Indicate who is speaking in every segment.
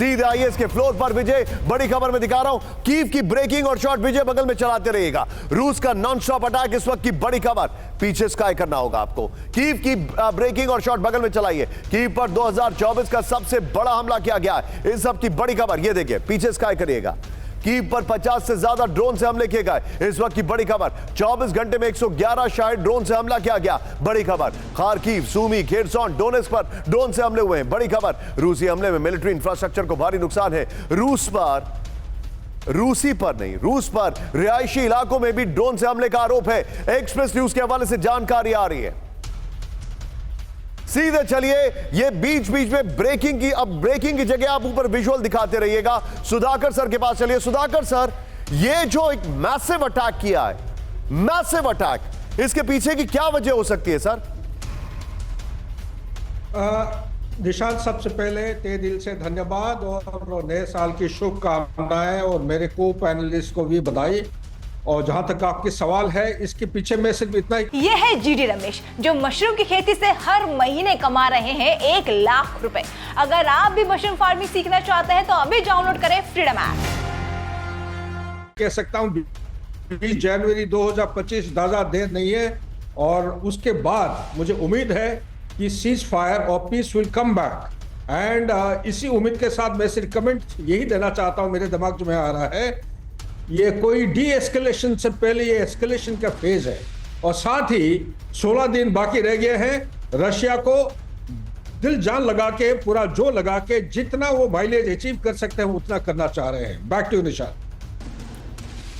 Speaker 1: सीधे आइए इसके फ्लोर पर। विजय, बड़ी खबर में दिखा रहा हूं, कीव की ब्रेकिंग और शॉट विजय बगल में चलाते रहिएगा। रूस का नॉन स्टॉप अटैक इस वक्त की बड़ी खबर, पीछे स्काई करना होगा आपको। कीव की ब्रेकिंग और शॉट बगल में चलाइए। कीव पर 2024 का सबसे बड़ा हमला किया गया है, इस सब की बड़ी खबर। ये देखिए, पीछे स्काई करिएगा। कीव पर 50 से ज्यादा ड्रोन से हमले किए गए, इस वक्त की बड़ी खबर। 24 घंटे में 111 शायद ड्रोन से हमला किया गया, बड़ी खबर। खार्किव, सूमी, खेरसॉन, डोनेट्स्क पर ड्रोन से हमले हुए हैं, बड़ी खबर। रूसी हमले में मिलिट्री इंफ्रास्ट्रक्चर को भारी नुकसान है। रूस पर रिहायशी इलाकों में भी ड्रोन से हमले का आरोप है। एक्सप्रेस न्यूज के हवाले से जानकारी आ रही है। सीधे चलिए, ये बीच बीच में ब्रेकिंग की जगह आप ऊपर विजुअल दिखाते रहिएगा। सुधाकर सर के पास चलिए। सुधाकर सर, ये जो एक मैसिव अटैक किया है, मैसिव अटैक, इसके पीछे की क्या वजह हो सकती है सर?
Speaker 2: निशांत, सबसे पहले तहे दिल से धन्यवाद और नए साल की शुभकामनाएं और मेरे को पैनलिस्ट को भी बधाई। और जहां तक आपके सवाल है, इसके पीछे मैं सिर्फ इतना ही।
Speaker 3: ये है जीडी रमेश, जो मशरूम की खेती से हर महीने कमा रहे हैं 1 लाख रुपए। अगर आप भी मशरूम फार्मिंग सीखना चाहते हैं तो अभी डाउनलोड करें फ्रीडम ऐप।
Speaker 2: कह सकता हूं 20 जनवरी 2025 ज्यादा देर नहीं है, और उसके बाद मुझे उम्मीद है कि सीज फायर और peace will come back. And इसी उम्मीद के साथ मैं सिर्फ कमेंट यही देना चाहता हूं, मेरे दिमाग में आ रहा है, ये कोई डी एस्केलेशन से पहले ये एस्केलेशन का फेज है। और साथ ही 16 दिन बाकी रह गए हैं। रशिया को दिल जान लगा के, पूरा जोर लगा के, जितना वो माइलेज अचीव कर सकते हैं उतना करना चाह रहे हैं। बैक टू निशान।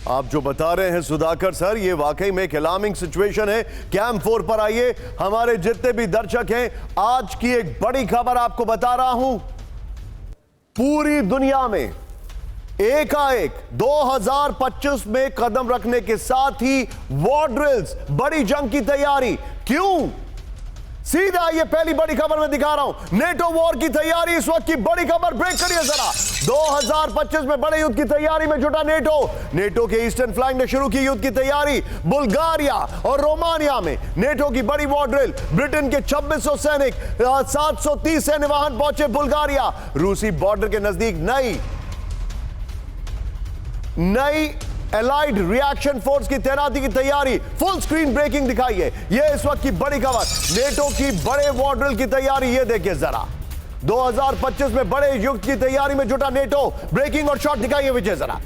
Speaker 1: आप जो बता रहे हैं सुधाकर सर, ये वाकई में एक अलार्मिंग सिचुएशन है। कैंप 4 पर आइए, हमारे जितने भी दर्शक हैं, आज की एक बड़ी खबर आपको बता रहा हूं। पूरी दुनिया में एकाएक 2025 में कदम रखने के साथ ही वॉर ड्रिल्स, बड़ी जंग की तैयारी। क्यों? सीधा आइए, पहली बड़ी खबर में दिखा रहा हूं, नेटो वॉर की तैयारी इस वक्त की बड़ी खबर। ब्रेक करिए जरा। 2025 में बड़े युद्ध की तैयारी में जुटा नेटो के ईस्टर्न फ्लैंक ने शुरू की युद्ध की तैयारी। बुल्गारिया और रोमानिया में नेटो की बड़ी वॉर ड्रिल। ब्रिटेन के 2600 सैनिक, 730 सैन्य वाहन पहुंचे बुल्गारिया। रूसी बॉर्डर के नजदीक नई एलाइड रिएक्शन फोर्स की तैनाती की तैयारी। फुल स्क्रीन ब्रेकिंग दिखाइए, यह इस वक्त की बड़ी खबर। नेटो की बड़े वॉर ड्रिल की तैयारी, यह देखिए जरा। 2025 में बड़े युद्ध की तैयारी में जुटा नेटो। ब्रेकिंग और शॉट दिखाइए विजय जरा।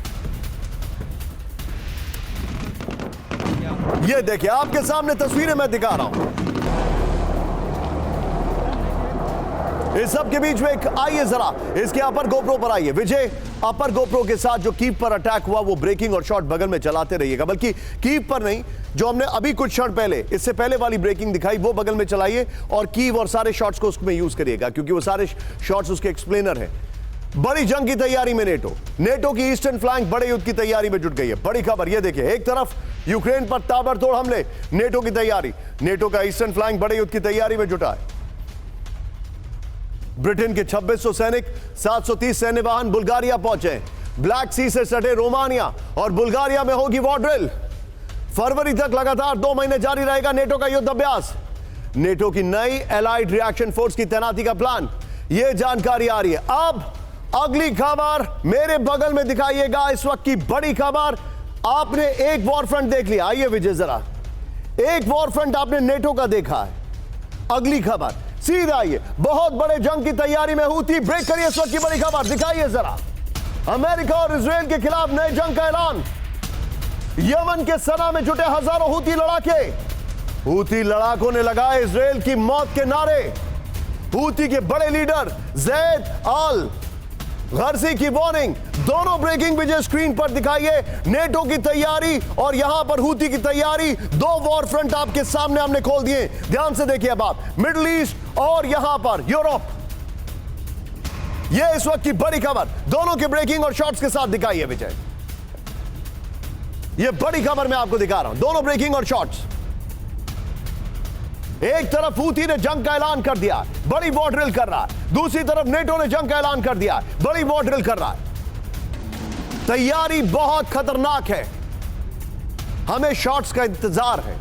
Speaker 1: यह देखिए, आपके सामने तस्वीरें मैं दिखा रहा हूं। इस सब के बीच में एक, आइए जरा इसके अपर गोप्रो पर आइए विजय। अपर गोप्रो के साथ जो कीव पर अटैक हुआ, वो ब्रेकिंग और शॉट बगल में चलाते रहिएगा। बल्कि कीव पर नहीं, जो हमने अभी कुछ क्षण पहले, इससे पहले वाली ब्रेकिंग दिखाई, वो बगल में चलाइए। और कीव और सारे शॉट्स को उसमें यूज करिएगा, क्योंकि वो सारे शॉट्स उसके एक्सप्लेनर हैं। बड़ी जंग की तैयारी में नेटो की ईस्टर्न फ्लैंक बड़े युद्ध की तैयारी में जुट गई है। बड़ी खबर, ये देखिए, एक तरफ यूक्रेन पर ताबड़तोड़ हमले, नेटो की तैयारी। नेटो का ईस्टर्न फ्लैंक बड़े युद्ध की तैयारी में जुटा है। ब्रिटेन के 2600 सैनिक, 730 सैन्य वाहन बुल्गारिया पहुंचे। ब्लैक सी से सटे रोमानिया और बुल्गारिया में होगी वॉर ड्रिल। फरवरी तक लगातार 2 महीने जारी रहेगा नेटो का युद्ध अभ्यास। नेटो की नई एलाइड रिएक्शन फोर्स की तैनाती का प्लान, यह जानकारी आ रही है। अब अगली खबर मेरे बगल में दिखाइएगा, इस वक्त की बड़ी खबर। आपने एक वॉर फ्रंट देख लिया, आइए विजय जरा। एक वॉर फ्रंट आपने नेटो का देखा है। अगली खबर सीधा आइए, बहुत बड़े जंग की तैयारी में हूती। ब्रेक करिए इस वक्त की बड़ी खबर, दिखाइए जरा। अमेरिका और इजराइल के खिलाफ नए जंग का ऐलान। यमन के सना में जुटे हजारों हूती लड़ाके। हूती लड़ाकों ने लगाए इजराइल की मौत के नारे। हूती के बड़े लीडर जैद अल गर्सी की वार्निंग। दोनों ब्रेकिंग विजय स्क्रीन पर दिखाइए। नेटो की तैयारी और यहां पर हूती की तैयारी, 2 वॉर फ्रंट आपके सामने हमने खोल दिए। ध्यान से देखिए अब आप, मिडिल ईस्ट और यहां पर यूरोप। यह इस वक्त की बड़ी खबर, दोनों के ब्रेकिंग और शॉट्स के साथ दिखाइए विजय। यह बड़ी खबर मैं आपको दिखा रहा हूं, दोनों ब्रेकिंग और शॉट्स। एक तरफ हूती ने जंग का ऐलान कर दिया, बड़ी वॉर ड्रिल कर रहा है। दूसरी तरफ नेटो ने जंग का ऐलान कर दिया, बड़ी वॉर ड्रिल कर रहा है। तैयारी बहुत खतरनाक है, हमें शॉट्स का इंतजार है।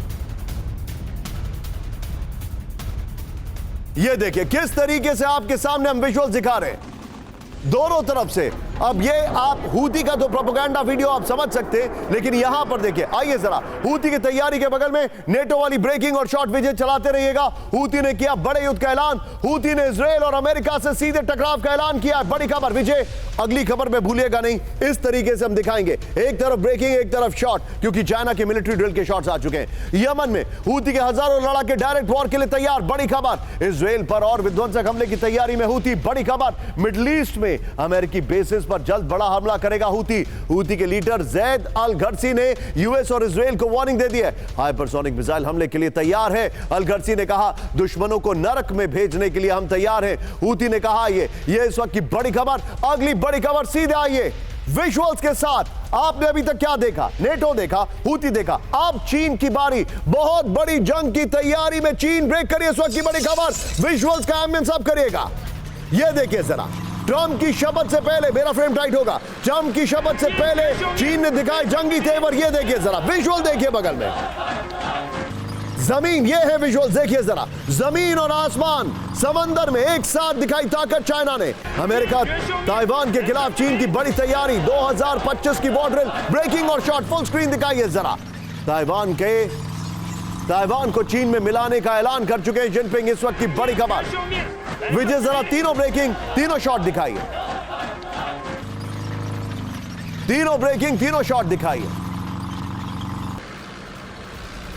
Speaker 1: यह देखिए किस तरीके से आपके सामने हम विजुअल्स दिखा रहे हैं। दोनों तरफ से। अब ये आप हूती का तो प्रोपेगेंडा वीडियो आप समझ सकते हैं, लेकिन यहां पर देखिए, आइए जरा हूती की तैयारी के बगल में नेटो वाली ब्रेकिंग और शॉर्ट विजय चलाते रहिएगा। हूती ने किया बड़े युद्ध का ऐलान, हूती ने इजराइल और अमेरिका से सीधे टकराव का ऐलान किया। बड़ी खबर विजय, अगली खबर में भूलिएगा नहीं, इस तरीके से हम दिखाएंगे, एक तरफ ब्रेकिंग एक तरफ शॉर्ट, क्योंकि चाइना के मिलिट्री ड्रिल के शॉट्स आ चुके हैं। यमन में हूती के हजारों लड़ाके डायरेक्ट वॉर के लिए तैयार। बड़ी खबर इजराइल पर और विध्वंसक हमले की तैयारी में हूती। बड़ी खबर मिडिल ईस्ट में अमेरिकी बेसिस पर जल्द बड़ा हमला करेगा हूती। हूती के लीडर जैद अल घरसी ने यूएस और इजराइल को वार्निंग दे दी है, हाइपरसोनिक मिसाइल हमले के लिए तैयार है। अल घरसी ने कहा दुश्मनों को नरक में भेजने के लिए हम तैयार हैं। हूती ने कहा ये इस वक्त की बड़ी खबर। अगली बड़ी खबर सीधे आइए विजुअल्स के साथ। आपने अभी तक क्या देखा? नेटो देखा, हूती देखा, अब चीन की बारी। बहुत बड़ी जंग की तैयारी में चीन ब्रेक करिए इस वक्त की बड़ी खबर। विजुअल्स का एम्बियंस अब करिएगा, ये देखिए जरा। ट्रंप की शपथ से पहले, मेरा फ्रेम टाइट होगा, ट्रंप की शपथ से पहले चीन ने दिखाए जंगी तेवर। ये देखिए जरा, विजुअल देखिए बगल में जमीन, ये है विजुअल, देखिए जरा, जमीन और आसमान समंदर में एक साथ दिखाई ताकत चाइना ने। अमेरिका ताइवान के खिलाफ चीन की बड़ी तैयारी, 2025 की बॉर्डर ब्रेकिंग और शॉट फुल स्क्रीन दिखाइए जरा। ताइवान को चीन में मिलाने का ऐलान कर चुके हैं जिनपिंग। इस वक्त की बड़ी खबर विजय, जरा तीनों ब्रेकिंग तीनों शॉट दिखाइए, तीनों ब्रेकिंग तीनों शॉट दिखाइए।